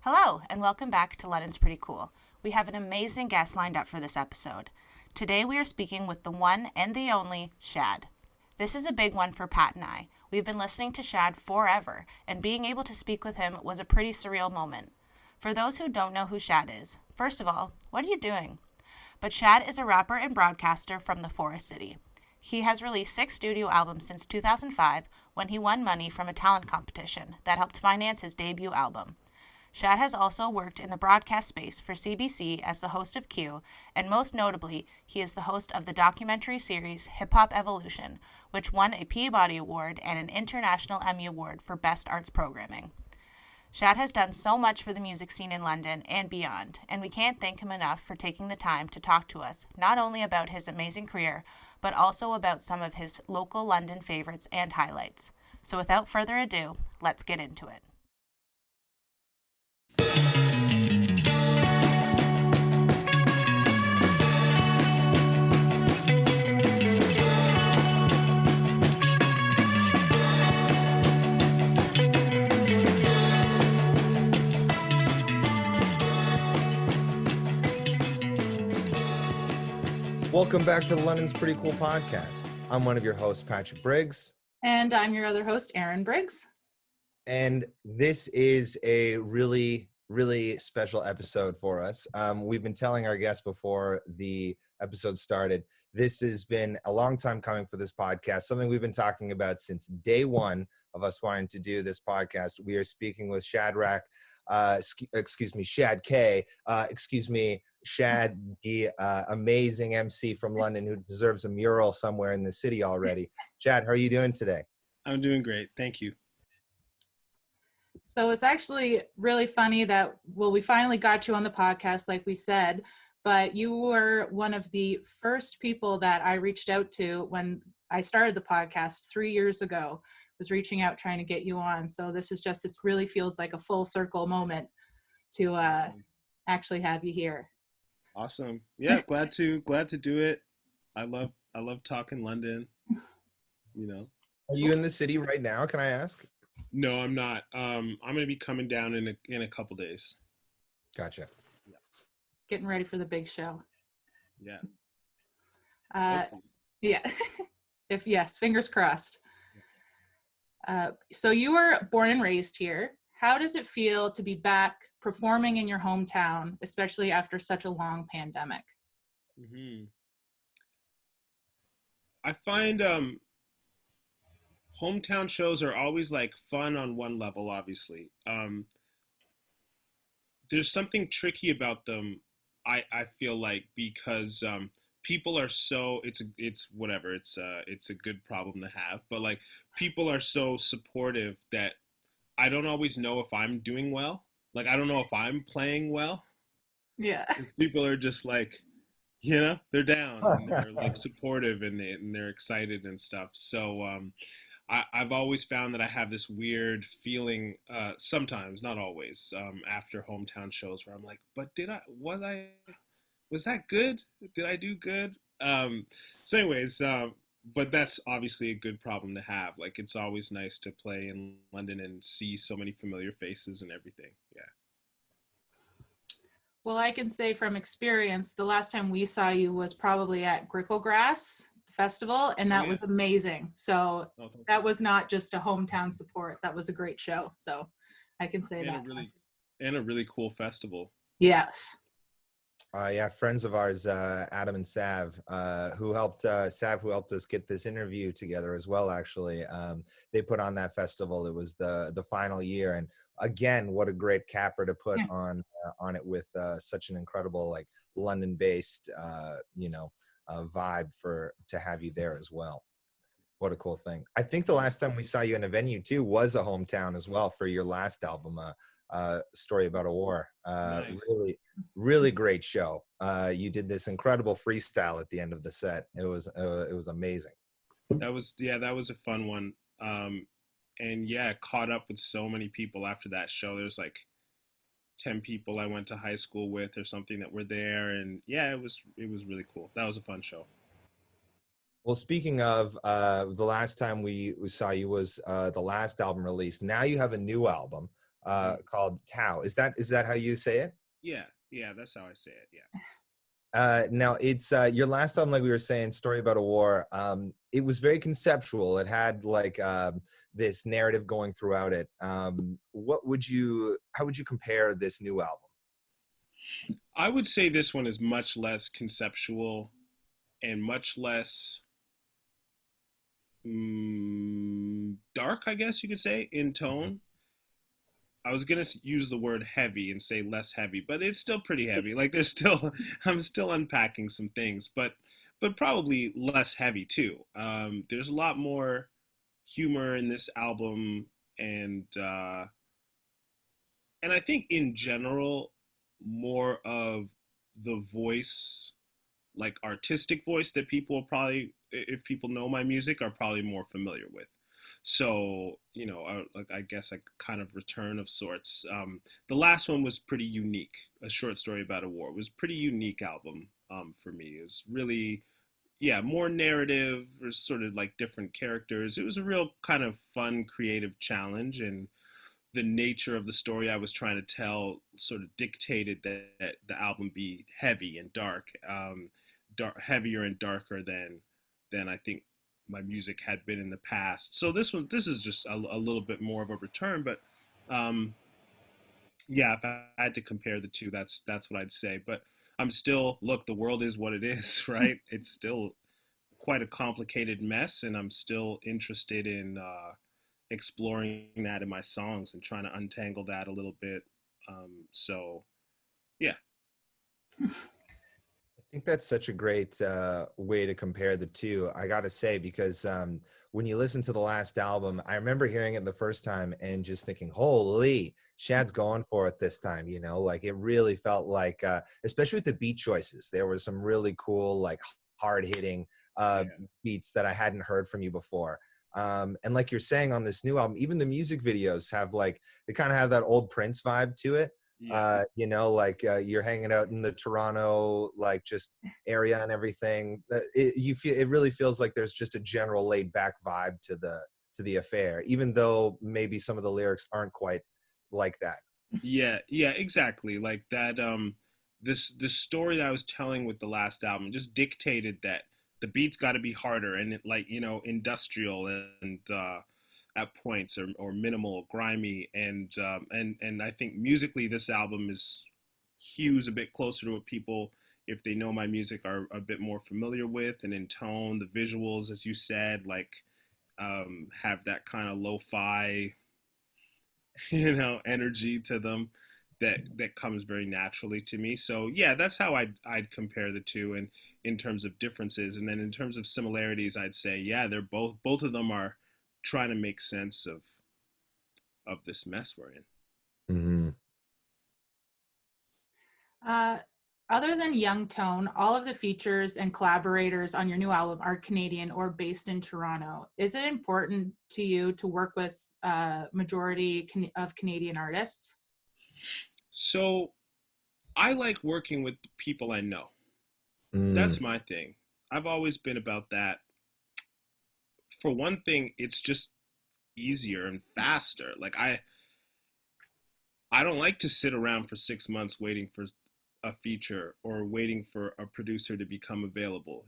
Hello, and welcome back to London's Pretty Cool. We have an amazing guest lined up for this episode. Today we are speaking with the one and the only Shad. This is a big one for Pat and I. We've been listening to Shad forever, and being able to speak with him was a pretty surreal moment. For those who don't know who Shad is, first of all, what are you doing? But Shad is a rapper and broadcaster from the Forest City. He has released 6 studio albums since 2005 when he won money from a talent competition that helped finance his debut album. Shad has also worked in the broadcast space for CBC as the host of Q, and most notably, he is the host of the documentary series Hip Hop Evolution, which won a Peabody Award and an International Emmy Award for Best Arts Programming. Shad has done so much for the music scene in London and beyond, and we can't thank him enough for taking the time to talk to us, not only about his amazing career, but also about some of his local London favorites and highlights. So without further ado, let's get into it. Welcome back to the London's Pretty Cool podcast. I'm one of your hosts, Patrick Briggs. And I'm your other host, Aaron Briggs. And this is a really special episode for us. We've been telling our guests before the episode started, this has been a long time coming for this podcast, something we've been talking about since day one of us wanting to do this podcast. We are speaking with Shad K, Shad, the amazing MC from London who deserves a mural somewhere in the city already. Shad, how are you doing today? I'm doing great. Thank you. So it's actually really funny that, we finally got you on the podcast, like we said, but you were one of the first people that I reached out to when I started the podcast 3 years ago, was reaching out, trying to get you on. So this is just, it really feels like a full circle moment to actually have you here. Awesome. Yeah, glad to do it. I love talking London. You know. Are you in the city right now? Can I ask? No, I'm not. I'm gonna be coming down in a couple days. Gotcha. Yeah. Getting ready for the big show. Yeah. Yeah. If yes, fingers crossed. So you were born and raised here. How does it feel to be back performing in your hometown, especially after such a long pandemic? Mm-hmm. I find hometown shows are always like fun on one level, obviously. There's something tricky about them, I feel like, because people are so, it's a good problem to have, but like people are so supportive that I don't always know if I'm doing well. Like, I don't know if I'm playing well. Yeah. People are just like, they're down and they're like supportive and they're excited and stuff. So I've always found that I have this weird feeling, sometimes, not always, after hometown shows where I'm like, but was that good? Did I do good? So anyways, but that's obviously a good problem to have. Like, it's always nice to play in London and see so many familiar faces and everything. Yeah. Well, I can say from experience, the last time we saw you was probably at Gricklegrass Festival, and that was amazing. So that was not just a hometown support. That was a great show. So I can say that. A really cool festival. Yes. Yeah, friends of ours, Adam and Sav, who helped us get this interview together as well. Actually, they put on that festival. It was the final year, and again, what a great capper to put on it with such an incredible, like, London-based, vibe to have you there as well. What a cool thing! I think the last time we saw you in a venue too was a hometown as well for your last album, Story About a War. Nice. Really great show. You did this incredible freestyle at the end of the set. It was amazing. That was a fun one. And yeah, caught up with so many people after that show. There's like 10 people I went to high school with or something that were there, and yeah, it was really cool. That was a fun show. Well, speaking of, the last time we saw you was the last album release. Now you have a new album. called Tao. Is that how you say it? Yeah, that's how I say it. Yeah. Now it's your last album, like we were saying, Story About a War. It was very conceptual. It had like this narrative going throughout it. How would you compare this new album? I would say this one is much less conceptual and much less dark, I guess you could say, in tone. I was gonna use the word heavy and say less heavy, but it's still pretty heavy. Like there's still, I'm still unpacking some things, but probably less heavy too. There's a lot more humor in this album, and and I think in general more of the voice, like artistic voice that people probably, if people know my music, are probably more familiar with. So like I guess a kind of return of sorts. The last one was pretty unique. A Short Story About a War was a pretty unique album for me. It was really, yeah, more narrative. There's sort of like different characters. It was a real kind of fun, creative challenge, and the nature of the story I was trying to tell sort of dictated that the album be heavy and dark, heavier and darker than I think my music had been in the past. So this is just a little bit more of a return, but um, yeah, if I had to compare the two, that's what I'd say. But I'm still, look, the world is what it is, right? It's still quite a complicated mess, and I'm still interested in exploring that in my songs and trying to untangle that a little bit. So yeah. I think that's such a great way to compare the two. I got to say, because when you listen to the last album, I remember hearing it the first time and just thinking, holy, Shad's going for it this time. Like it really felt like, especially with the beat choices, there was some really cool, like hard hitting Yeah. beats that I hadn't heard from you before. And like you're saying on this new album, even the music videos have like, they kind of have that old Prince vibe to it. Yeah. Like you're hanging out in the Toronto like just area and everything. It really feels like there's just a general laid back vibe to the affair, even though maybe some of the lyrics aren't quite like that. Yeah, exactly. Like that this story that I was telling with the last album just dictated that the beats got to be harder and it, like, industrial and at points, or minimal, grimy, and I think musically this album is hews a bit closer to what people, if they know my music, are a bit more familiar with, and in tone, the visuals, as you said, like have that kind of lo-fi energy to them that comes very naturally to me. So yeah, that's how I'd compare the two, and in terms of differences, and then in terms of similarities, I'd say yeah, they're both of them are trying to make sense of this mess we're in. Mm-hmm. Uh, Other than Young Tone, all of the features and collaborators on your new album are Canadian or based in Toronto. Is it important to you to work with majority of Canadian artists? So I like working with the people I know. Mm. That's my thing. I've always been about that. For one thing, it's just easier and faster. Like I don't like to sit around for 6 months waiting for a feature or waiting for a producer to become available.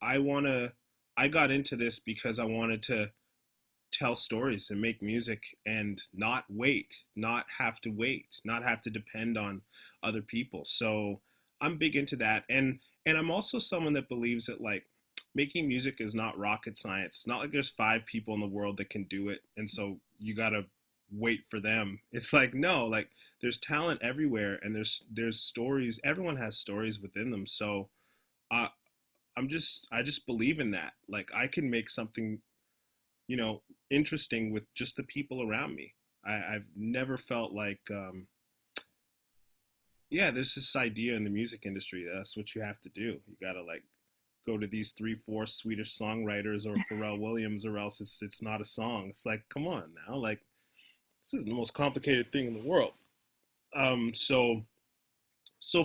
I got into this because I wanted to tell stories and make music and not wait, not have to depend on other people. So I'm big into that. And I'm also someone that believes that, like, making music is not rocket science. It's not like there's 5 people in the world that can do it, and so you gotta wait for them. It's like, no, like there's talent everywhere, and there's stories. Everyone has stories within them. So uh, I just believe in that. Like I can make something, interesting with just the people around me. I've never felt like, yeah, there's this idea in the music industry that's what you have to do. You gotta like go to these 3, 4 Swedish songwriters or Pharrell Williams, or else it's not a song. It's like, come on now, like this is the most complicated thing in the world. So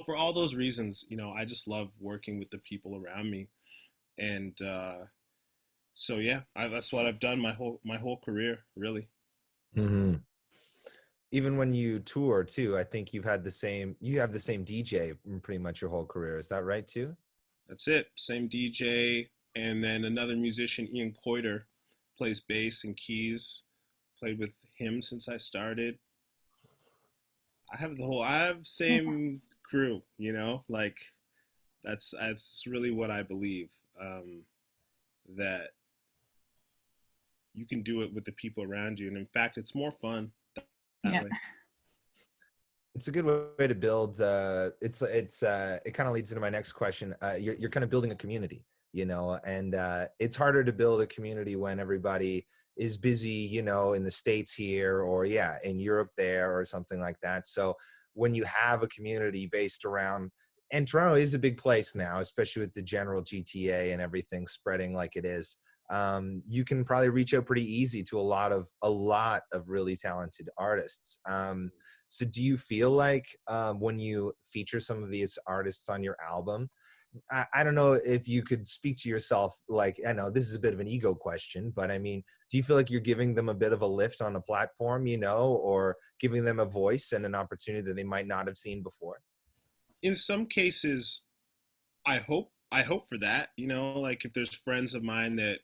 for all those reasons, I just love working with the people around me, and so yeah, that's what I've done my whole career, really. Mm-hmm. even when you tour too, I think you have the same DJ in pretty much your whole career. Is that right too? That's it. Same DJ, and then another musician, Ian Coiter, plays bass and keys. Played with him since I started. I have same crew, like that's really what I believe. That you can do it with the people around you, and in fact, it's more fun that Yeah. way. It's a good way to build. It kind of leads into my next question. You're kind of building a community, and it's harder to build a community when everybody is busy, in the States here, or in Europe there, or something like that. So when you have a community based around, and Toronto is a big place now, especially with the general GTA and everything spreading like it is. You can probably reach out pretty easy to a lot of really talented artists. So do you feel like when you feature some of these artists on your album, I don't know if you could speak to yourself, like, I know this is a bit of an ego question, but I mean, do you feel like you're giving them a bit of a lift on the platform, or giving them a voice and an opportunity that they might not have seen before? In some cases, I hope for that. Like if there's friends of mine that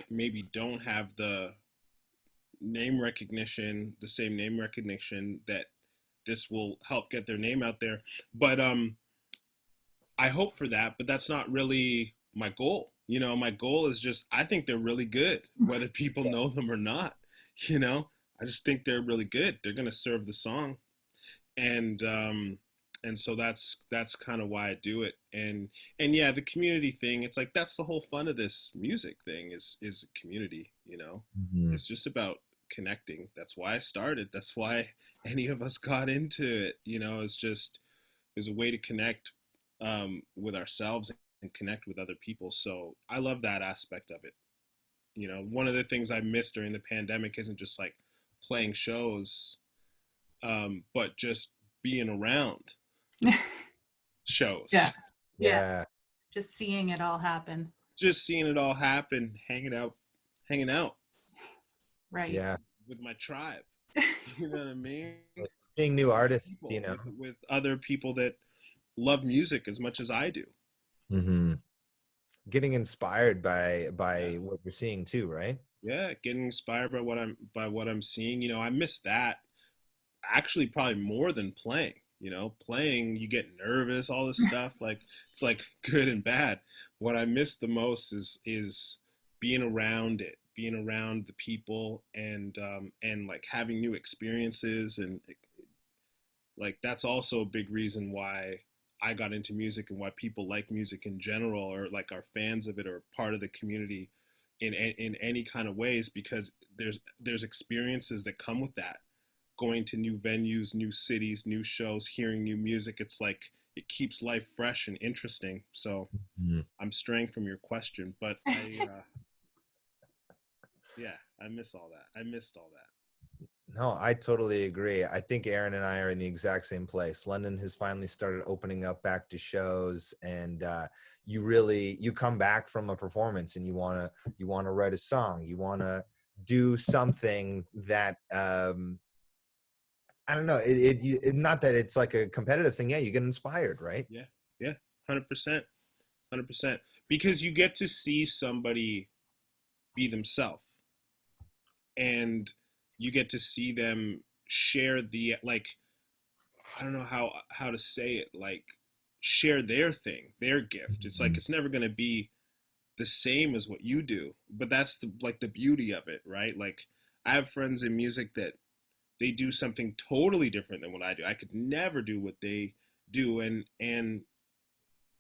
maybe don't have the same name recognition, that this will help get their name out there. But I hope for that, but that's not really my goal. My goal is just I think they're really good, whether people know them or not. You know, I just think they're really good. They're gonna serve the song, and so that's kind of why I do it. And yeah, the community thing. It's like that's the whole fun of this music thing is community. Mhm. It's just about connecting. That's why I started. That's why any of us got into it. It's just there's a way to connect with ourselves and connect with other people. So I love that aspect of it. One of the things I missed during the pandemic isn't just like playing shows, but just being around shows. Yeah. Yeah. Yeah. Just seeing it all happen. Just seeing it all happen, hanging out Right. Yeah. with my tribe. You know what I mean? Seeing new artists, People, with other people that love music as much as I do. hmm getting inspired by Yeah. what we're seeing too, right? Yeah, getting inspired by what I'm seeing. I miss that actually probably more than playing. Playing you get nervous, all this stuff. Like it's like good and bad. What I miss the most is being around it, being around the people, and like having new experiences, and like that's also a big reason why I got into music and why people like music in general, or like are fans of it, or part of the community in any kind of ways, because there's experiences that come with that, going to new venues, new cities, new shows, hearing new music. It's like it keeps life fresh and interesting. So Mhm. I'm straying from your question, but yeah, I missed all that. No, I totally agree. I think Aaron and I are in the exact same place. London has finally started opening up back to shows, and you come back from a performance and you wanna write a song, you wanna do something that I don't know. Not that it's like a competitive thing. Yeah, you get inspired, right? Yeah, yeah, 100%, 100%, because you get to see somebody be themselves, and you get to see them share the, like, I don't know how to say it, like share their thing, their gift. It's like Mhm. it's never going to be the same as what you do, but that's the beauty of it, right? Like I have friends in music that they do something totally different than what I do. I could never do what they do, and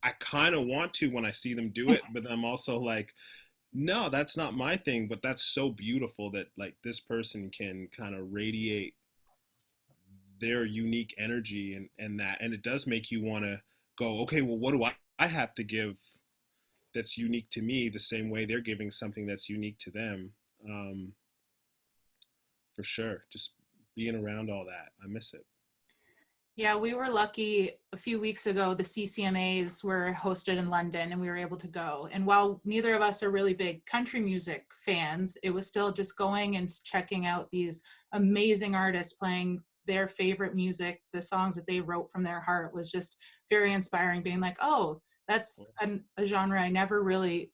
I kind of want to when I see them do it, but I'm also like, no, that's not my thing. But that's so beautiful that like this person can kind of radiate their unique energy, and it does make you want to go, okay, well, what do I have to give that's unique to me, the same way they're giving something that's unique to them. um, for sure, just being around all that, I miss it. Yeah, we were lucky a few weeks ago. The CCMAs were hosted in London and we were able to go. And while neither of us are really big country music fans, it was still just going and checking out these amazing artists playing their favorite music, the songs that they wrote from their heart was just very inspiring, being like, oh, that's a genre I never really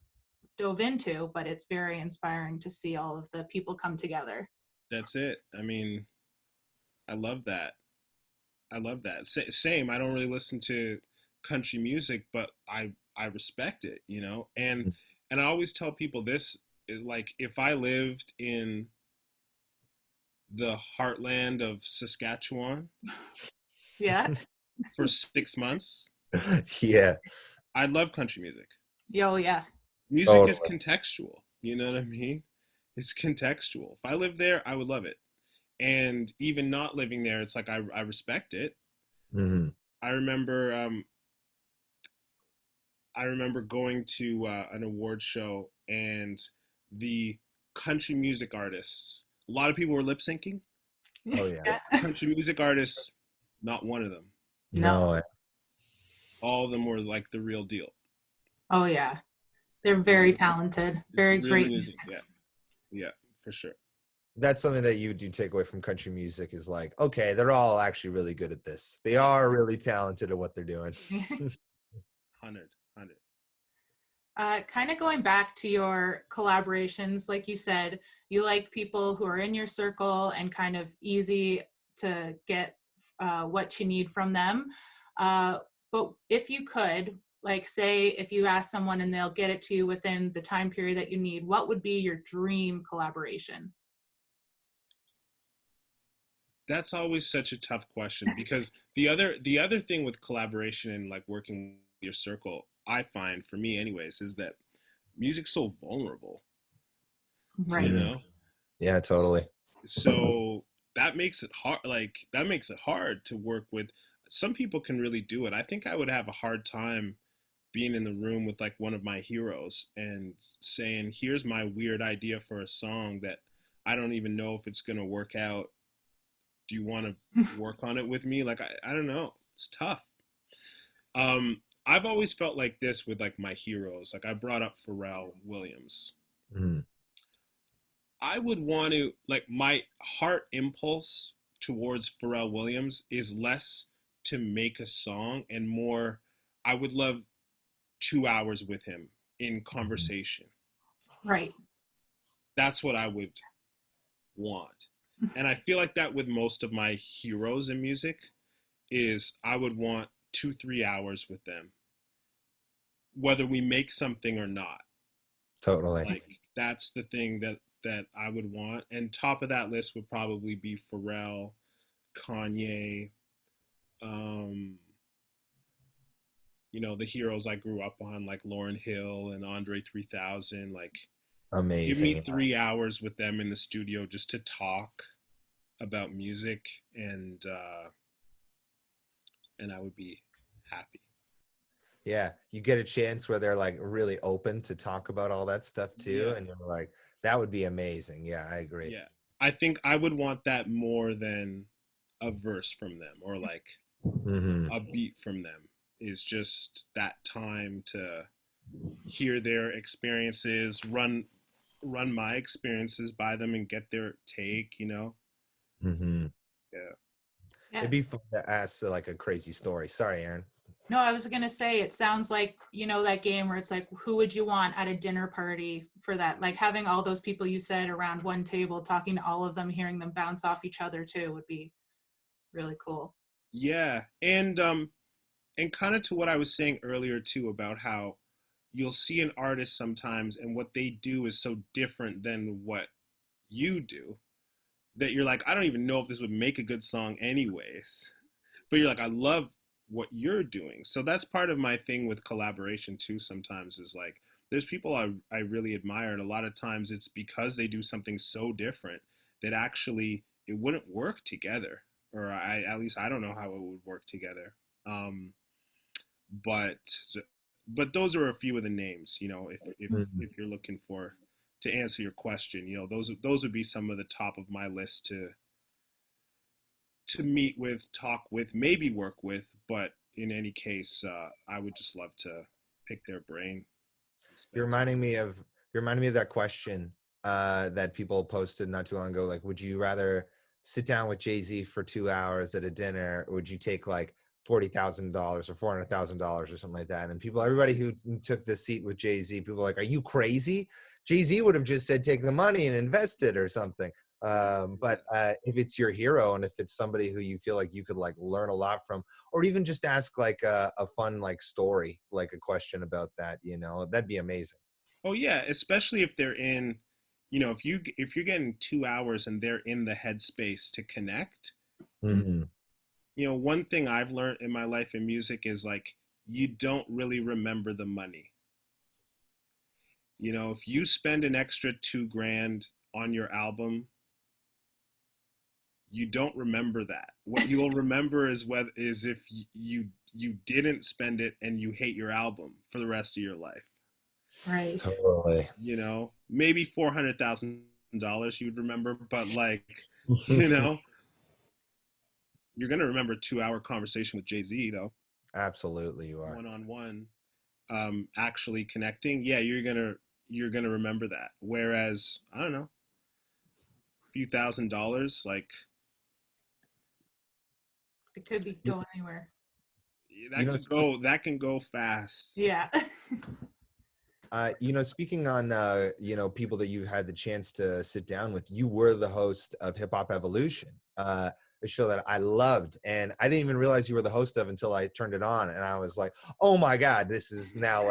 dove into, but it's very inspiring to see all of the people come together. That's it. I mean, I love that. I love that. Same. I don't really listen to country music, but I respect it, you know. And I always tell people this is like if I lived in the heartland of Saskatchewan Yeah. for 6 months, Yeah, I love country music. Yo, yeah. Music is contextual. You know what I mean? It's contextual. If I lived there, I would love it. And even not living there, it's like I respect it. Mm-hmm. I remember going to an award show and the country music artists. A lot of people were lip syncing. Oh yeah. Country music artists, not one of them. No. All of them were like the real deal. Oh yeah. They're very talented, very Real great music, musicians. yeah, for sure. That's something that you do take away from country music is like, okay, they're all actually really good at this. They are really talented at what they're doing. 100. Kind of going back to your collaborations, like you said, you like people who are in your circle and kind of easy to get what you need from them. But if you could, like say, if you ask someone and they'll get it to you within the time period that you need, what would be your dream collaboration? That's always such a tough question because the other thing with collaboration and like working with your circle, I find for me anyways, is that music's so vulnerable. Right. You know? Yeah, totally. So that makes it hard, to work with. Some people can really do it. I think I would have a hard time being in the room with like one of my heroes and saying, here's my weird idea for a song that I don't even know if it's going to work out. Do you want to work on it with me? Like, I don't know. It's tough. I've always felt like this with like my heroes. Like I brought up Pharrell Williams. Mm-hmm. I would want to, like, my heart impulse towards Pharrell Williams is less to make a song and more, I would love 2 hours with him in conversation. Right. That's what I would want. And I feel like that with most of my heroes in music is I would want 2-3 hours with them, whether we make something or not. Totally. Like that's the thing that I would want. And top of that list would probably be Pharrell, Kanye, you know, the heroes I grew up on, like Lauryn Hill and Andre 3000. Like, Amazing. give me 3 hours with them in the studio just to talk about music, and I would be happy. Yeah, you get a chance where they're like really open to talk about all that stuff too, and you're like, that would be amazing. Yeah, I agree. Yeah, I think I would want that more than a verse from them or like a beat from them. Is just that time to hear their experiences, run my experiences by them, and get their take. You know. Yeah. It'd be fun to ask like a crazy story. Sorry, Aaron. No, I was going to say, it sounds like, you know, that game where it's like, who would you want at a dinner party for that? Like having all those people you said around one table, talking to all of them, hearing them bounce off each other too would be really cool. Yeah. And kind of to what I was saying earlier too, about how you'll see an artist sometimes and what they do is so different than what you do that you're like, I don't even know if this would make a good song anyways. But you're like, I love what you're doing. So that's part of my thing with collaboration too sometimes, is like there's people I really admire, and a lot of times it's because they do something so different that actually it wouldn't work together, or at least I don't know how it would work together. But those are a few of the names, you know, if you're looking for, to answer your question, you know, those would be some of the top of my list to meet with, talk with, maybe work with, but in any case, I would just love to pick their brain. You're reminding me of that question that people posted not too long ago. Like, would you rather sit down with Jay-Z for 2 hours at a dinner, or would you take like $40,000 or $400,000 or something like that? And everybody who took the seat with Jay-Z, people are like, are you crazy? Jay-Z would have just said, take the money and invest it or something. But if it's your hero, and if it's somebody who you feel like you could like learn a lot from, or even just ask like a fun like story, like a question about that, that'd be amazing. Oh yeah, especially if they're in, if you're getting 2 hours and they're in the headspace to connect. Mm-hmm. One thing I've learned in my life in music is like, you don't really remember the money. If you spend an extra $2,000 on your album, you don't remember that. What you'll remember is if you didn't spend it and you hate your album for the rest of your life. Right. Totally. Maybe $400,000 you'd remember, but like, you're gonna remember a 2-hour conversation with Jay-Z though. Absolutely, you are. One-on-one, actually connecting. Yeah, you're gonna remember that. Whereas, I don't know, a few $1,000s, like, it could be going anywhere. That can go fast. Yeah. Speaking on people that you've had the chance to sit down with, you were the host of Hip Hop Evolution, a show that I loved, and I didn't even realize you were the host of until I turned it on, and I was like, oh my God, this is now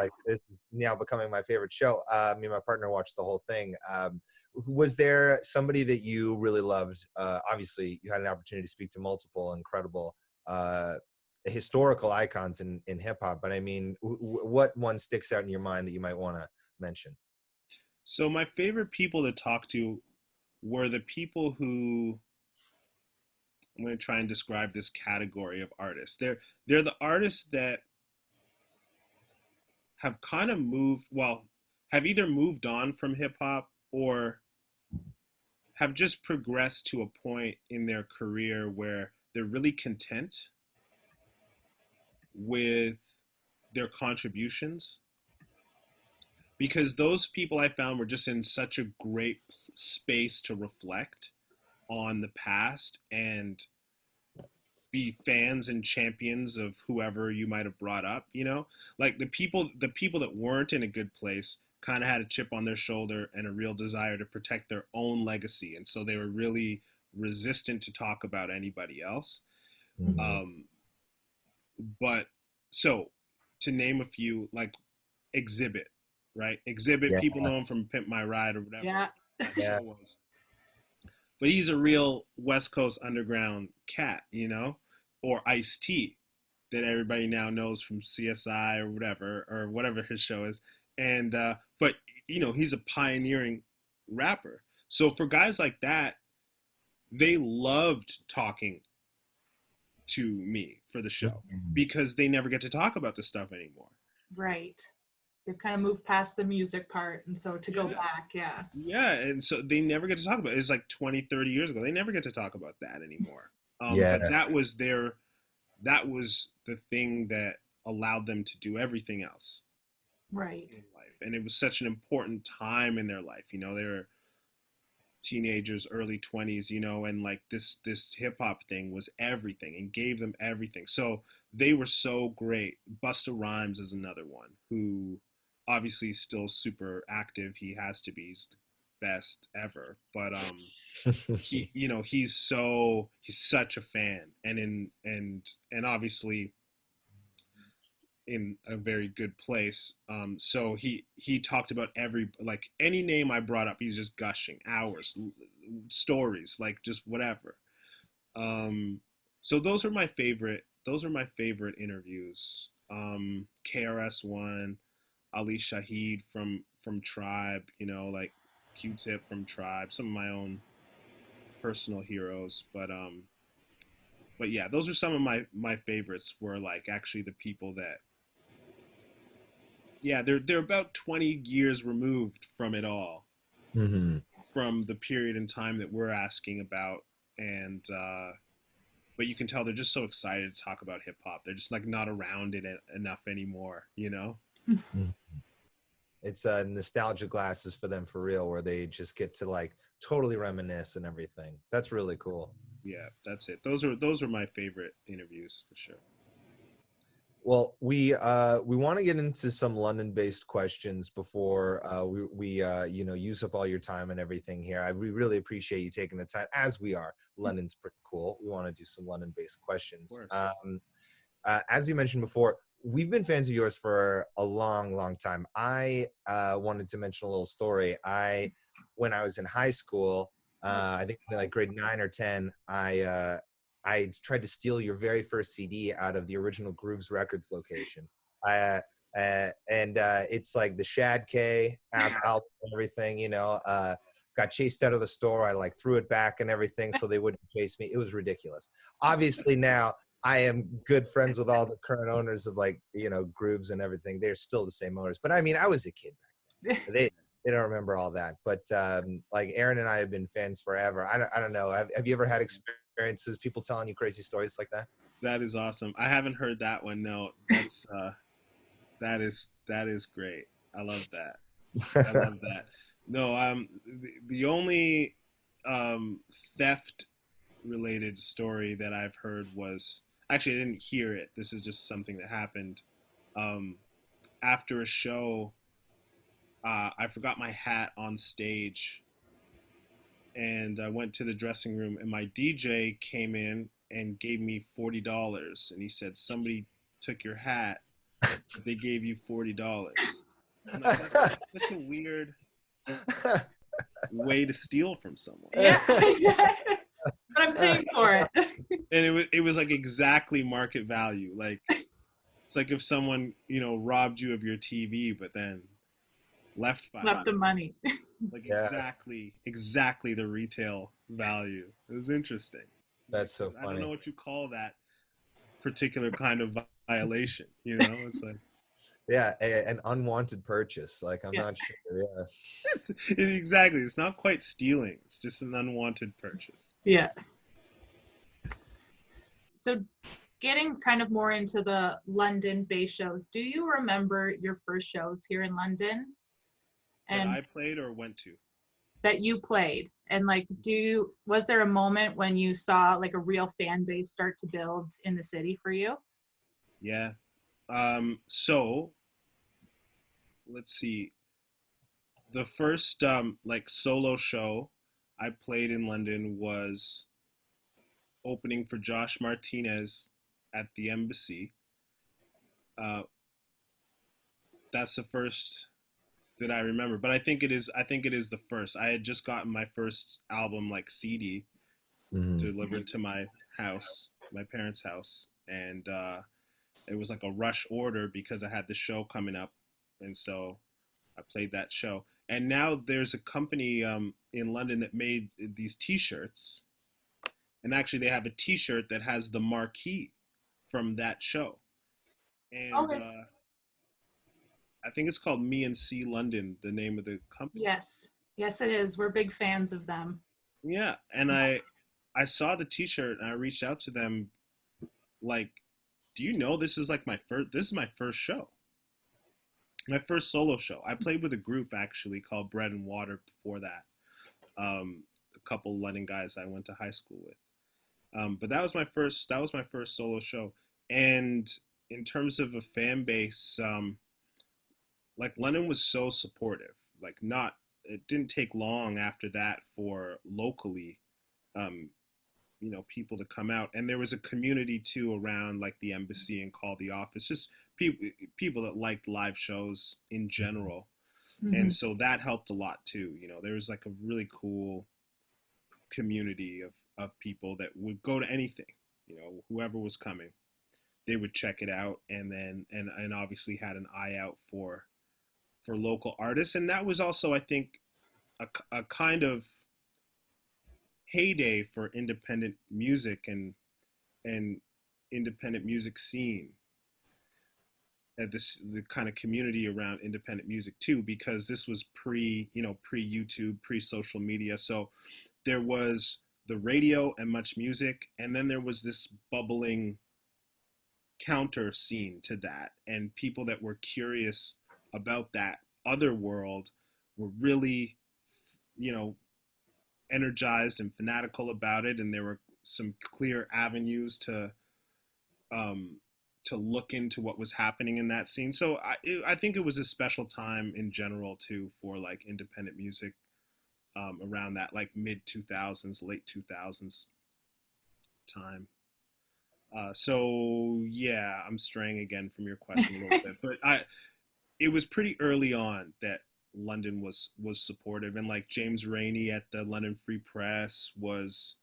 becoming my favorite show. Me and my partner watched the whole thing. Was there somebody that you really loved? Obviously, you had an opportunity to speak to multiple incredible historical icons in hip hop, but I mean, what one sticks out in your mind that you might want to mention? So my favorite people to talk to were the people who, I'm going to try and describe this category of artists. They're the artists that have kind of have either moved on from hip hop or have just progressed to a point in their career where they're really content with their contributions, because those people I found were just in such a great space to reflect on the past and be fans and champions of whoever you might have brought up. Like the people that weren't in a good place kind of had a chip on their shoulder and a real desire to protect their own legacy, and so they were really resistant to talk about anybody else. Mm-hmm. But so to name a few, like Exhibit, right? Exhibit, yeah. People know him from Pimp My Ride or whatever. Yeah. Yeah. But he's a real West Coast underground cat, or Ice-T that everybody now knows from CSI or whatever his show is. And, but he's a pioneering rapper. So for guys like that, they loved talking to me for the show because they never get to talk about this stuff anymore. Right. They've kind of moved past the music part, and so to go back, yeah, and so they never get to talk about it. It's like 20, 30 years ago. They never get to talk about that anymore. But that was the thing that allowed them to do everything else, right, in life. And it was such an important time in their life. They were teenagers, early 20s, and like this hip hop thing was everything and gave them everything. So they were so great. Busta Rhymes is another one who obviously is still super active. He has to be. He's the best ever. But he's such a fan, and obviously in a very good place. So he talked about any name I brought up, he's just gushing, hours, stories, like just whatever. So those are my favorite interviews. KRS-One, Ali Shaheed from Tribe, like Q-Tip from Tribe, some of my own personal heroes. But yeah, those are some of my favorites, were like actually the people that, yeah, they're about 20 years removed from it all, mm-hmm. from the period in time that we're asking about, and but you can tell they're just so excited to talk about hip hop. They're just like not around it enough anymore, you know? Mhm. It's nostalgia glasses for them for real, where they just get to like totally reminisce and everything. That's really cool. Yeah, that's it. Those were my favorite interviews for sure. Well, we want to get into some London-based questions before we use up all your time and everything here. We really appreciate you taking the time. As we are, London's pretty cool. We want to do some London-based questions. Of course. As we mentioned before, we've been fans of yours for a long, long time. I wanted to mention a little story. When I was in high school, I think it was in like grade 9 or 10, I tried to steal your very first CD out of the original Grooves Records location. It's like the Shad K album and everything, got chased out of the store. I like threw it back and everything so they wouldn't chase me. It was ridiculous. Obviously now I am good friends with all the current owners of Grooves and everything. They're still the same owners. But I mean, I was a kid back then. They don't remember all that. But like Aaron and I have been fans forever. I don't know. Have you ever had experiences, people telling you crazy stories like that? That is awesome. I haven't heard that one. No, that is great. I love that. I love that. No, the only theft related story that I've heard was, actually I didn't hear it. This is just something that happened after a show. I forgot my hat on stage, and I went to the dressing room, and my DJ came in and gave me $40, and he said, "Somebody took your hat, but they gave you $40." And I was like, that's such a weird way to steal from someone. Yeah. But I'm paying for it. And it was like exactly market value. Like, it's like if someone, robbed you of your TV, but then left the money. Like exactly the retail value. It was interesting. That's so funny. I don't know what you call that particular kind of violation. It's like, yeah, an unwanted purchase. Like, I'm not sure. Yeah. Exactly. It's not quite stealing. It's just an unwanted purchase. Yeah. So getting kind of more into the London-based shows, do you remember your first shows here in London? And that I played or went to? That you played. And like, was there a moment when you saw like a real fan base start to build in the city for you? Yeah. So let's see. The first like solo show I played in London was opening for Josh Martinez at the Embassy. That's the first that I remember, but I think it is the first. I had just gotten my first album, like CD, delivered to my house, my parents' house, and it was like a rush order because I had the show coming up, and so I played that show. And now there's a company in London that made these T-shirts, and actually they have a T-shirt that has the marquee from that show, and I think it's called Me and C London, the name of the company. Yes, it is. We're big fans of them. Yeah, and I saw the T-shirt and I reached out to them, like, do you know this is like this is my first show, my first solo show. I played with a group actually called Bread and Water before that, a couple London guys I went to high school with, but that was my first solo show. And in terms of a fan base, like London was so supportive. Like it didn't take long after that for locally, people to come out, and there was a community too around like the Embassy and Call the Office, just people that liked live shows in general, and so that helped a lot too. There was like a really cool community of people that would go to anything, whoever was coming, they would check it out, and then and obviously had an eye out for local artists. And that was also, I think, a kind of heyday for independent music and independent music scene, at the kind of community around independent music too, because this was pre YouTube, pre social media. So there was the radio and much music, and then there was this bubbling counter scene to that, and people that were curious about that other world were really, you know, energized and fanatical about it, and there were some clear avenues um, to look into what was happening in that scene. So I think it was a special time in general too for like independent music around that like mid 2000s, late 2000s time. So yeah, I'm straying again from your question a little bit, but it was pretty early on that London was supportive, and like James Rainey at the London Free Press was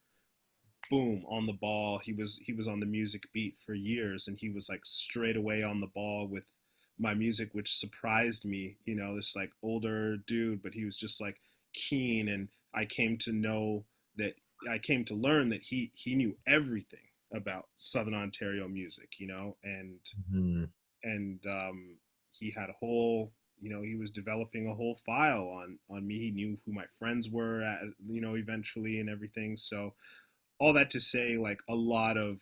boom on the ball. He was on the music beat for years, and he was like straight away on the ball with my music, which surprised me. You know, this like older dude, but he was just like keen, and I came to learn that he knew everything about Southern Ontario music, you know, Mhm. and he had a whole, you know, he was developing a whole file on me. He knew who my friends were at, you know, eventually, and everything. So all that to say, like a lot of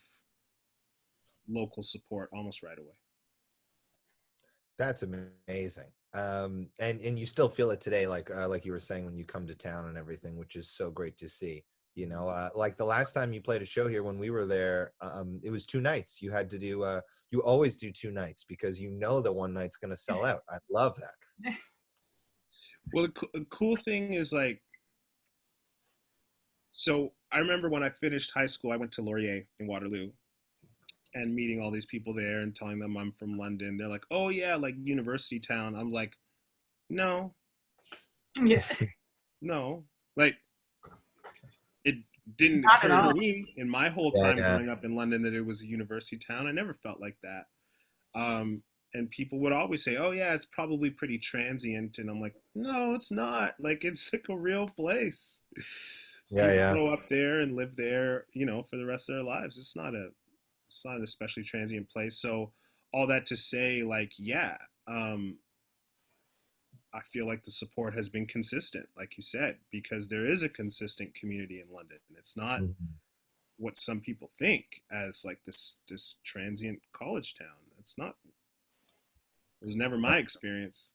local support almost right away. That's amazing. And you still feel it today, like you were saying, when you come to town and everything, which is so great to see. You know, like the last time you played a show here when we were there, it was 2 nights. You had to do, you always do 2 nights because you know that one night's going to sell out. I love that. Well, the cool thing is like, so I remember when I finished high school, I went to Laurier in Waterloo and meeting all these people there and telling them I'm from London. They're like, oh yeah, like university town. I'm like, no, Yeah, no, like it didn't not at occur to all. me in my whole Yeah, time yeah. growing up in London that it was a university town. I never felt like that. And people would always say, "Oh yeah, it's probably pretty transient," and I'm like, "No, it's not. Like it's like a real place. Yeah, People yeah. grow up there and live there, you know, for the rest of their lives. It's not an especially transient place." So all that to say, like, yeah, um, I feel like the support has been consistent, like you said, because there is a consistent community in London. It's not Mhm. what some people think as like this transient college town. It's not. It was never my experience.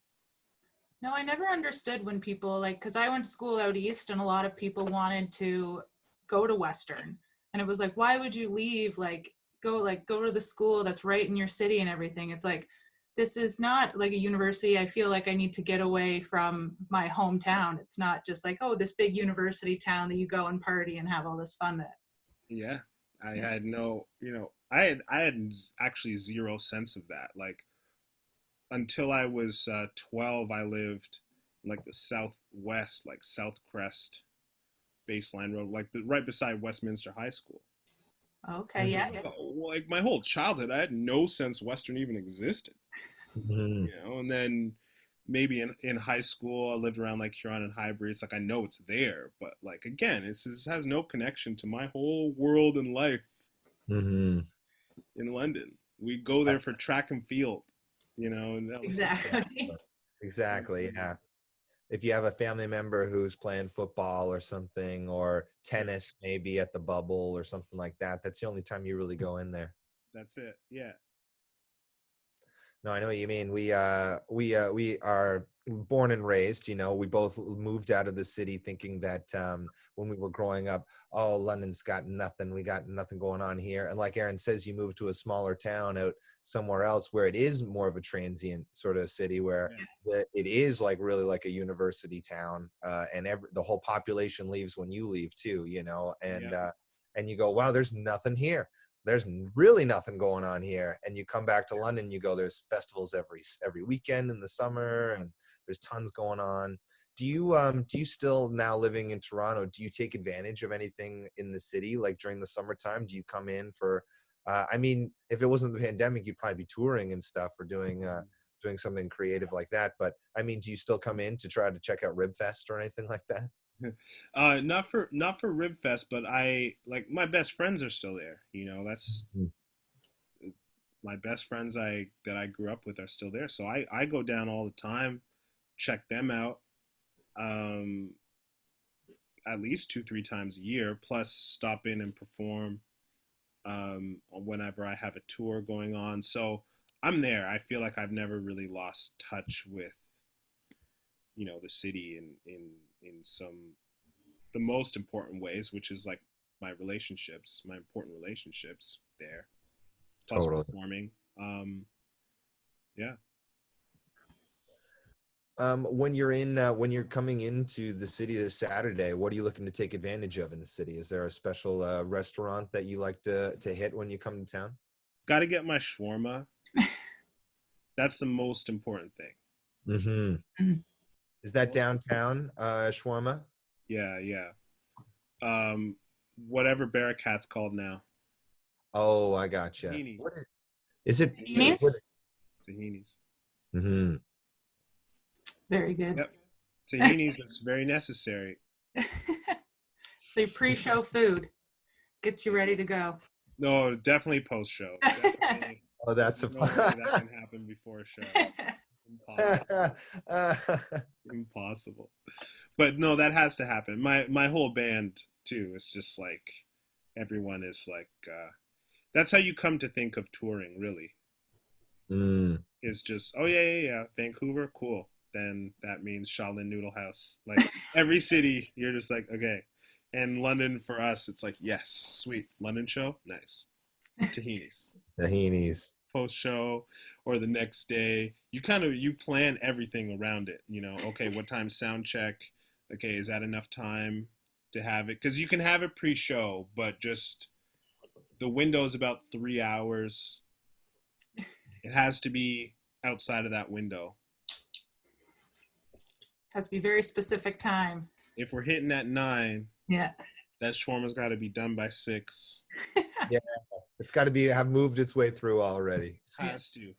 No, I never understood when people like, because I went to school out east and a lot of people wanted to go to Western. And it was like, why would you leave? Go to the school that's right in your city and everything. It's like, this is not like a university. I feel like I need to get away from my hometown. It's not just like, oh, this big university town that you go and party and have all this fun at. Yeah, I had no, you know, I had actually zero sense of that. Like until I was 12, I lived in like the southwest, like South Crest Baseline Road, like right beside Westminster High School. Okay, Mhm. yeah. Like my whole childhood, I had no sense Western even existed, Mhm. you know. And then maybe in high school, I lived around like Huron and Highbury. It's like I know it's there, but like again, has no connection to my whole world and life Mhm. in London. We go there for track and field, you know, and that was Exactly. that's Exactly. Yeah. If you have a family member who's playing football or something, or yeah, tennis maybe at the bubble or something like that, that's the only time you really go in there. that's it. Yeah. No, I know what you mean. We are born and raised, you know, we both moved out of the city thinking that when we were growing up, oh, London's got nothing. We got nothing going on here. And like Aaron says, you move to a smaller town out somewhere else where it is more of a transient sort of city where Yeah. it is like really like a university town, and the whole population leaves when you leave too, you know, Yeah. and you go, wow, there's nothing here, there's really nothing going on here. And you come back to London, you go, there's festivals every weekend in the summer, and there's tons going on. Do you still, now living in Toronto, do you take advantage of anything in the city, like during the summertime? Do you come in for I mean, if it wasn't the pandemic, you'd probably be touring and stuff, or doing something creative like that. But I mean, do you still come in to try to check out Ribfest or anything like that? Not for Ribfest, but I like my best friends are still there. You know, that's Mhm. my best friends that I grew up with are still there. So I go down all the time, check them out. Um, at least 2-3 times a year, plus stop in and perform whenever I have a tour going on. So I'm there. I feel like I've never really lost touch with, the city in the most important ways, which is like my important relationships there, plus Totally. performing. Yeah. When you're coming into the city this Saturday, what are you looking to take advantage of in the city? Is there a special restaurant that you like to hit when you come to town? Got to get my shawarma. That's the most important thing. Mm-hmm. Is that downtown shawarma? Yeah. Whatever Bearcat's called now. Oh, I gotcha. Tahini. What is it? Tahinis? Tahini's. Mm-hmm. Very good. Yep. Tahini's is very necessary. So your pre-show food gets you ready to go. No, definitely post-show. Definitely. Oh, that's No way that can happen before a show. Impossible. But no, that has to happen. My whole band too. It's just like everyone is like. That's how you come to think of touring, really. It's just yeah. Vancouver, cool. Then that means Shaolin Noodle House. Like every city, you're just like okay. And London for us, it's like yes, sweet London show, nice. Tahini's. Post show or the next day, you plan everything around it. Okay, what time sound check? Okay, is that enough time to have it? Because you can have it pre-show, but just the window is about 3 hours. It has to be outside of that window. Has to be very specific time. If we're hitting at 9, yeah, that shawarma's got to be done by 6. Yeah, it's got to have moved its way through already. Has to.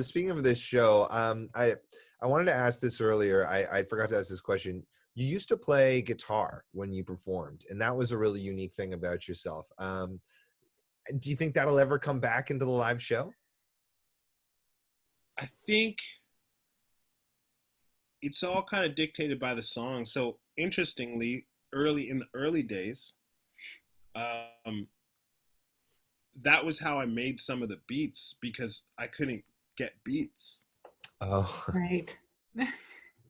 Speaking of this show, I wanted to ask this earlier. I forgot to ask this question. You used to play guitar when you performed, and that was a really unique thing about yourself. Do you think that'll ever come back into the live show? I think it's all kind of dictated by the song. So interestingly, in the early days, that was how I made some of the beats because I couldn't get beats. Oh, right.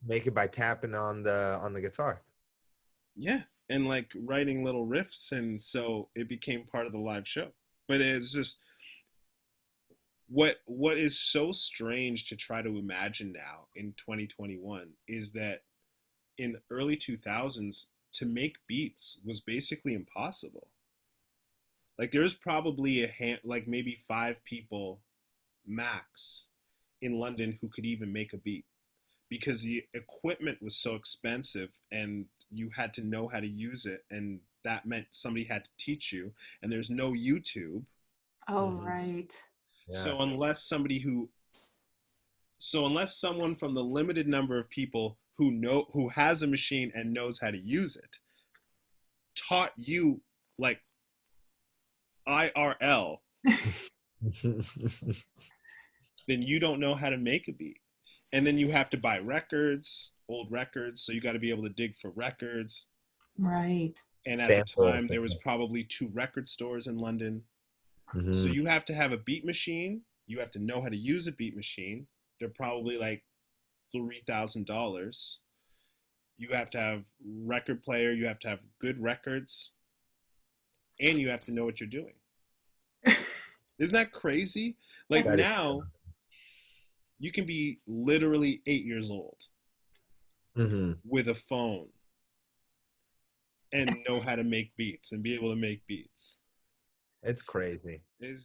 Make it by tapping on the guitar. Yeah, and like writing little riffs, and so it became part of the live show. But it's just what is so strange to try to imagine now in 2021 is that in the early 2000s to make beats was basically impossible. Like there's probably like maybe 5 people max in London who could even make a beat because the equipment was so expensive and you had to know how to use it, and that meant somebody had to teach you, and there's no YouTube. Oh, right. Yeah. So unless someone from the limited number of people who has a machine and knows how to use it taught you like IRL, then you don't know how to make a beat. And then you have to buy old records, so you got to be able to dig for records. Right. And at the time, there was probably 2 record stores in London. Mm-hmm. So you have to have a beat machine. You have to know how to use a beat machine. They're probably like $3,000. You have to have record player. You have to have good records. And you have to know what you're doing. Isn't that crazy? Like now, you can be literally 8 years old with a phone and know how to make beats and be able to make beats. It's crazy. It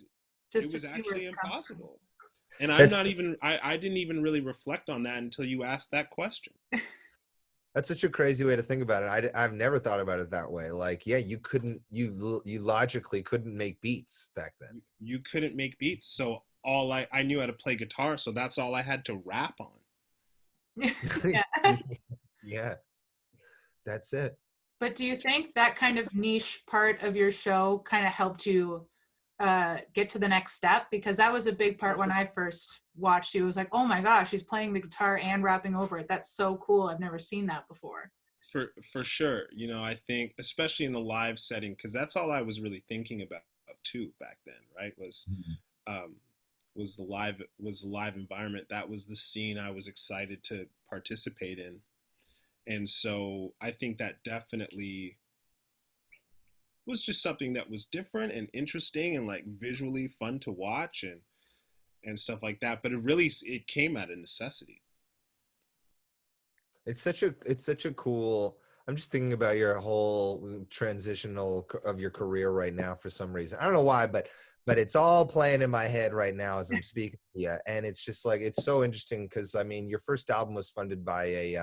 was actually impossible. And I didn't even really reflect on that until you asked that question. That's such a crazy way to think about it. I've never thought about it that way. Like, yeah, you logically couldn't make beats back then. You couldn't make beats. So I knew how to play guitar. So that's all I had to rap on. Yeah, that's it. But do you think that kind of niche part of your show kind of helped you get to the next step? Because that was a big part when I first watched you, it was like, oh my gosh, he's playing the guitar and rapping over it. That's so cool. I've never seen that before. For sure. I think especially in the live setting, because that's all I was really thinking about too back then, right? Um, was the live environment. That was the scene I was excited to participate in. And so I think that definitely was just something that was different and interesting and like visually fun to watch and stuff like that. But it came out of necessity. It's such a cool. I'm just thinking about your whole transitional of your career right now for some reason. I don't know why, but it's all playing in my head right now as I'm speaking to you, and it's just like it's so interesting because I mean, your first album was funded by a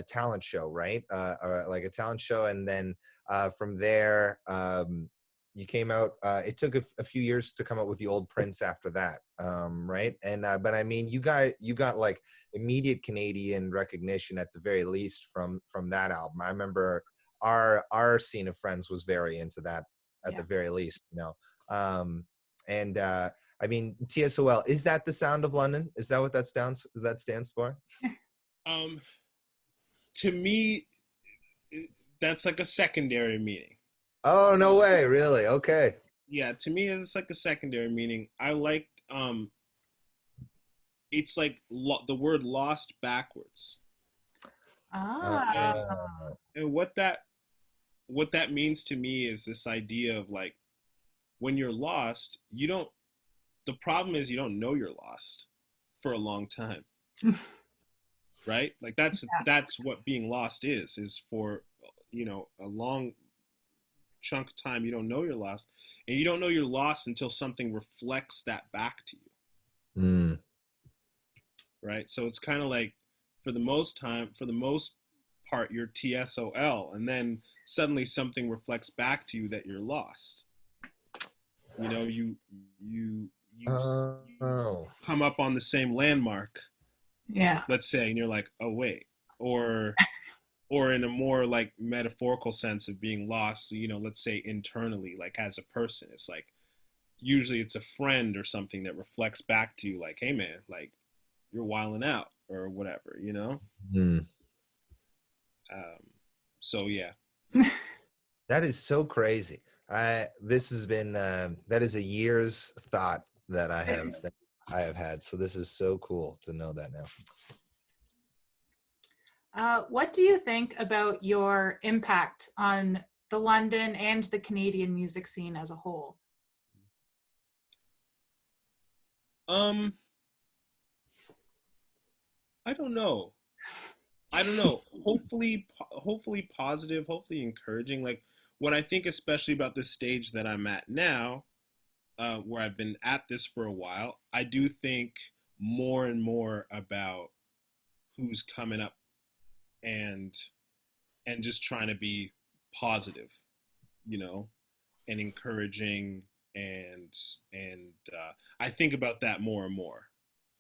talent show, right? Like a talent show, and then from there, you came out. It took a few years to come out with The Old Prince after that, right? And but I mean, you got like immediate Canadian recognition at the very least from that album. I remember our scene of friends was very into that at the very least, and I mean, TSOL, is that the sound of London? Is that what that stands for? To me, that's like a secondary meaning. Oh, no way, really? Okay. Yeah, to me, it's like a secondary meaning. I liked, it's like the word lost backwards. And what that means to me is this idea of like, when you're lost, the problem is you don't know you're lost for a long time. Right? Like that's what being lost is for, a long chunk of time. You don't know you're lost, and you don't know you're lost until something reflects that back to you. Right? So it's kind of like for the most part, you're TSOL, and then suddenly something reflects back to you that you're lost. You come up on the same landmark, let's say, and you're like, oh wait, or in a more like metaphorical sense of being lost, let's say internally, like as a person, it's like usually it's a friend or something that reflects back to you like, hey man, like you're wilding out or whatever, so yeah. That is so crazy. This has been that is a year's thought that I have had. So this is so cool to know that now. What do you think about your impact on the London and the Canadian music scene as a whole? I don't know. Hopefully positive, hopefully encouraging. Like what I think especially about this stage that I'm at now, where I've been at this for a while, I do think more and more about who's coming up and just trying to be positive, and encouraging, and I think about that more and more,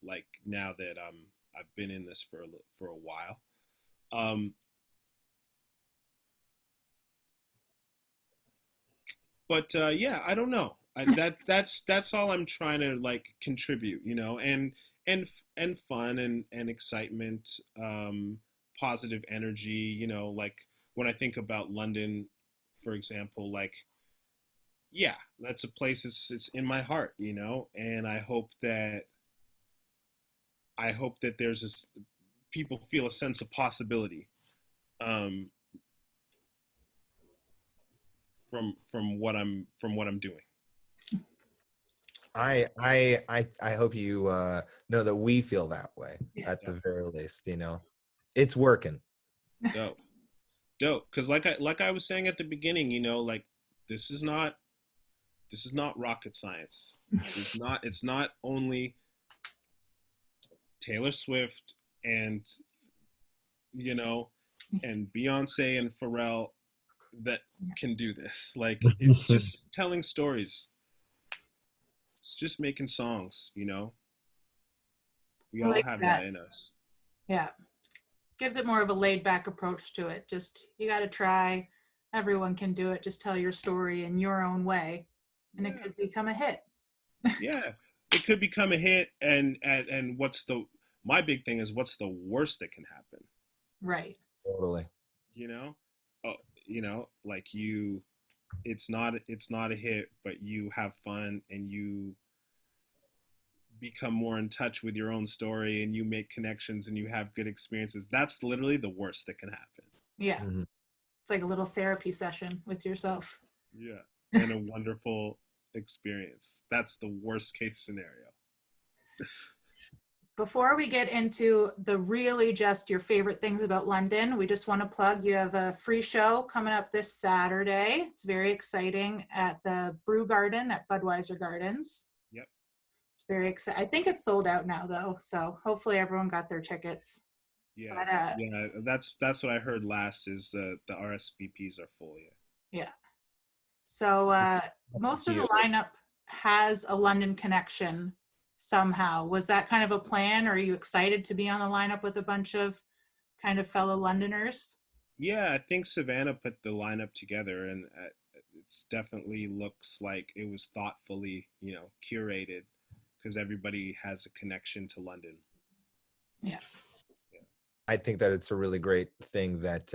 like now that I've been in this for a while. But yeah, I don't know. That's all I'm trying to like contribute, and fun and excitement, positive energy, like when I think about London, for example, like, yeah, that's a place it's in my heart, and I hope that there's this, people feel a sense of possibility, from what I'm doing. I hope you know that we feel that way at the very least. It's working. Dope. Because like I was saying at the beginning, like this is not rocket science. It's not only Taylor Swift and and Beyonce and Pharrell that can do this. Like it's just telling stories. It's just making songs, We all like have that in us. Yeah. Gives it more of a laid back approach to it. Just, you got to try. Everyone can do it. Just tell your story in your own way, and it could become a hit. Yeah. it could become a hit, and my big thing is what's the worst that can happen? Right. Totally. You know, oh, like it's not a hit, but you have fun and you become more in touch with your own story and you make connections and you have good experiences. That's literally the worst that can happen. Yeah. Mhm. It's like a little therapy session with yourself. Yeah. And a wonderful experience. That's the worst case scenario. Before we get into the really just your favorite things about London, we just want to plug you have a free show coming up this Saturday. It's very exciting at the Brew Garden at Budweiser Gardens. Yep. It's very exciting. I think it's sold out now though, so hopefully everyone got their tickets. Yeah. But, Yeah. That's what I heard last is the RSVPs are full. Yeah. yeah. So most of the lineup has a London connection somehow. Was that kind of a plan, or are you excited to be on the lineup with a bunch of kind of fellow Londoners? Yeah, I think Savannah put the lineup together, and it's definitely looks like it was thoughtfully, curated because everybody has a connection to London. Yeah. I think that it's a really great thing that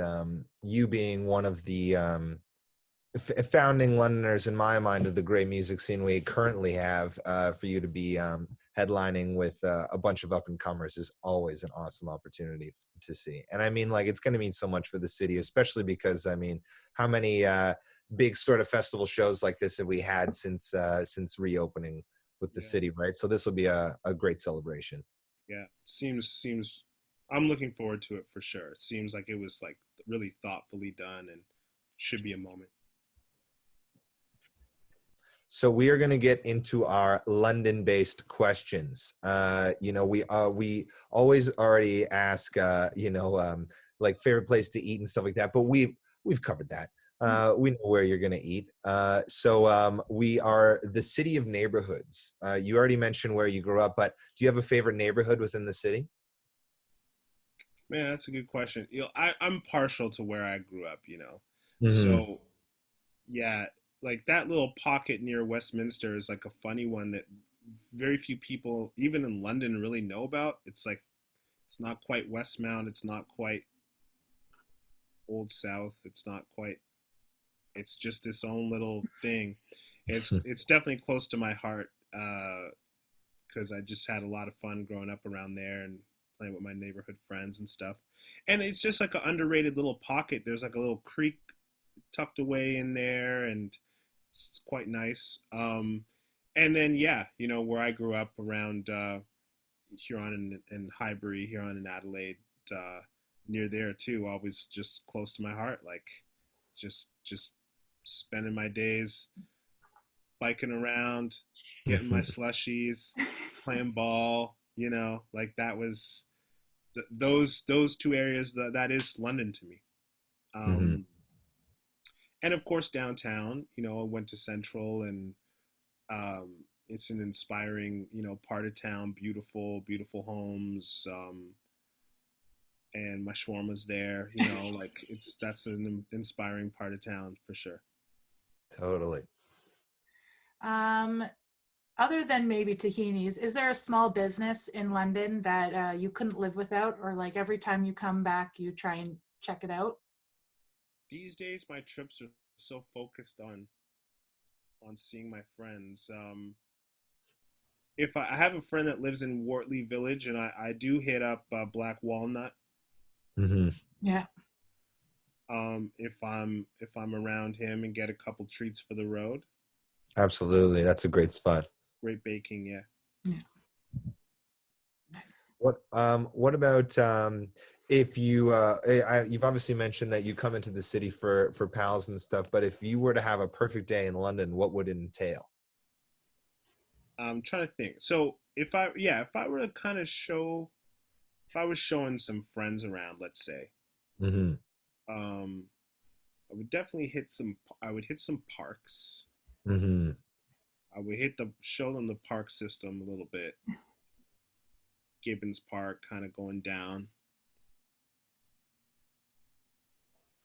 you being one of the founding Londoners in my mind of the great music scene we currently have, for you to be headlining with a bunch of up and comers is always an awesome opportunity to see. And I mean, like, it's going to mean so much for the city, especially because I mean, how many big sort of festival shows like this have we had since reopening with the Yeah. city, right? So this will be a great celebration. Yeah, seems. I'm looking forward to it for sure. It seems like it was like really thoughtfully done and should be a moment. So we are going to get into our London-based questions. We always already ask, like favorite place to eat and stuff like that. But we've covered that. We know where you're going to eat. So we are the city of neighborhoods. You already mentioned where you grew up, but do you have a favorite neighborhood within the city? Man, that's a good question. I'm partial to where I grew up. Mhm. So yeah, like that little pocket near Westminster is like a funny one that very few people, even in London, really know about. It's like it's not quite Westmount. It's not quite Old South. It's not quite. It's just its own little thing. It's definitely close to my heart because I just had a lot of fun growing up around there and playing with my neighborhood friends and stuff. And it's just like an underrated little pocket. There's like a little creek tucked away in there, and it's quite nice. And then yeah, where I grew up around Huron and Highbury, Huron and Adelaide, near there too, always just close to my heart. Like just spending my days biking around, getting my slushies, playing ball. Like that was those two areas that is London to me. Mhm. And of course downtown. I went to Central, and it's an inspiring part of town. Beautiful homes. And my shawarma's there. Like that's an inspiring part of town for sure. Totally. Um, Other than maybe tahinis, is there a small business in London that you couldn't live without, or like every time you come back, you try and check it out? These days, my trips are so focused on seeing my friends. If I have a friend that lives in Wortley Village, and I do hit up Black Walnut. Hmm. Yeah. If I'm around him and get a couple treats for the road. Absolutely. That's a great spot. Great baking, yeah. Yeah. Nice. What about if you've obviously mentioned that you come into the city for pals and stuff, but if you were to have a perfect day in London, what would it entail? I'm trying to think. So if I were to kind of if I was showing some friends around, let's say, Hmm. um, I would definitely I would hit some parks. Hmm. I would show them the park system a little bit. Gibbons Park, kind of going down.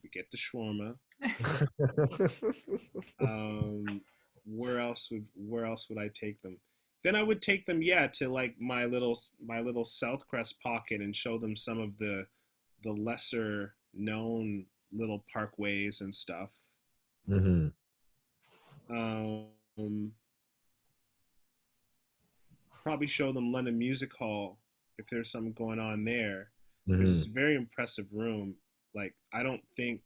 We get the shawarma. Where else would I take them? then I would take them, yeah, to like my little Southcrest pocket and show them some of the lesser known little parkways and stuff. Mm-hmm. Um, Probably show them London Music Hall if there's something going on there. There's Mm-hmm. this very impressive room. Like, I don't think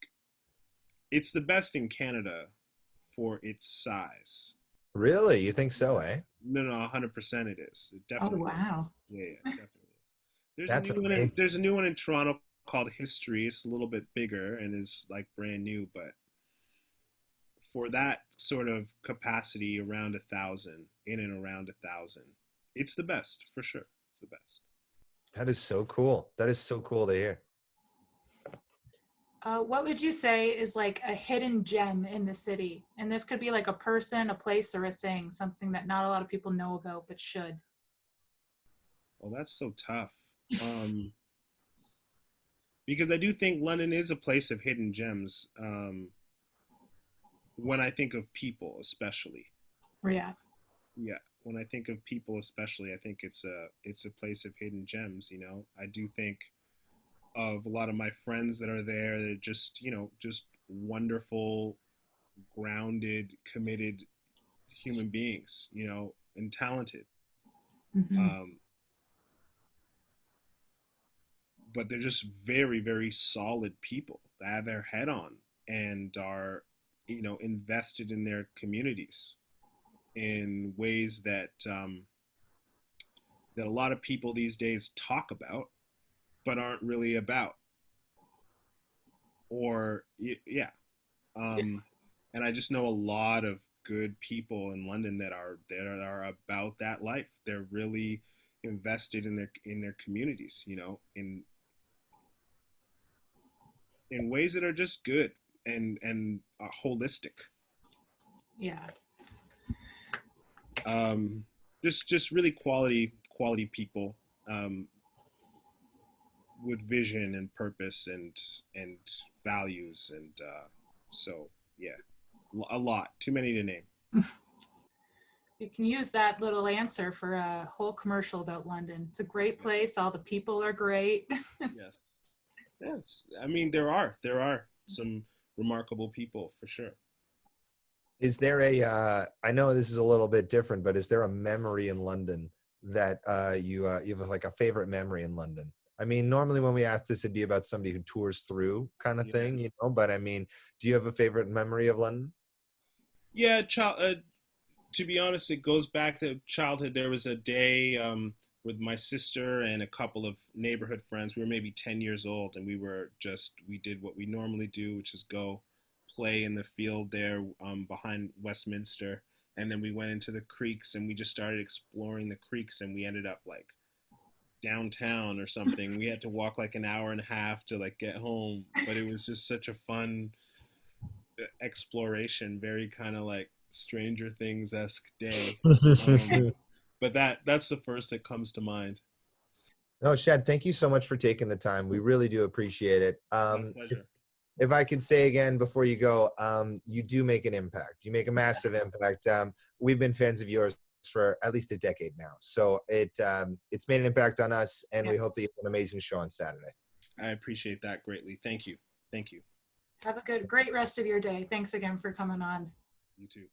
it's the best in Canada for its size. Really? You think so, eh? No, 100% it is. It Oh, definitely is. wow. Yeah, it definitely is. There's a That's new one. amazing. There's a new one in Toronto called History. It's a little bit bigger and is like brand new, but for that sort of capacity, around 1,000, in and around 1,000, it's the best for sure. It's the best. That is so cool. That is so cool to hear. What would you say is like a hidden gem in the city? And this could be like a person, a place, or a thing, something that not a lot of people know about but should. Well, that's so tough. Because I do think London is a place of hidden gems. When I think of people, especially. Yeah. Yeah, when I think of people, especially, I think it's a place of hidden gems. I do think of a lot of my friends that are there. They're just just wonderful, grounded, committed human beings. And talented. Mm-hmm. But they're just very, very solid people that have their head on and are invested in their communities in ways that that a lot of people these days talk about but aren't really about. Or yeah. And I just know a lot of good people in London that are about that life. They're really invested in their communities, in ways that are just good and holistic. Yeah. Just really quality people, with vision and purpose and values, and so yeah, a lot, too many to name. You can use that little answer for a whole commercial about London. It's a great place. All the people are great. Yes. Yes. I mean, there are some remarkable people for sure. Is there I know this is a little bit different, but is there a memory in London that you have like a favorite memory in London? I mean, normally when we ask this, it'd be about somebody who tours through kind of Yeah. thing, but I mean, do you have a favorite memory of London? Yeah, to be honest, it goes back to childhood. There was a day with my sister and a couple of neighborhood friends. We were maybe 10 years old, and we did what we normally do, which is go play in the field there behind Westminster. And then we went into the creeks and we just started exploring the creeks, and we ended up like downtown or something. We had to walk like an hour and a half to like get home, but it was just such a fun exploration, very kind of like Stranger Things-esque day. But that's the first that comes to mind. No, Shad, thank you so much for taking the time. We really do appreciate it. My pleasure. If I could say again before you go, you do make an impact. You make a massive impact. We've been fans of yours for at least a decade now. So it's made an impact on us, and we hope that you have an amazing show on Saturday. I appreciate that greatly. Thank you. Thank you. Have a great rest of your day. Thanks again for coming on. You too.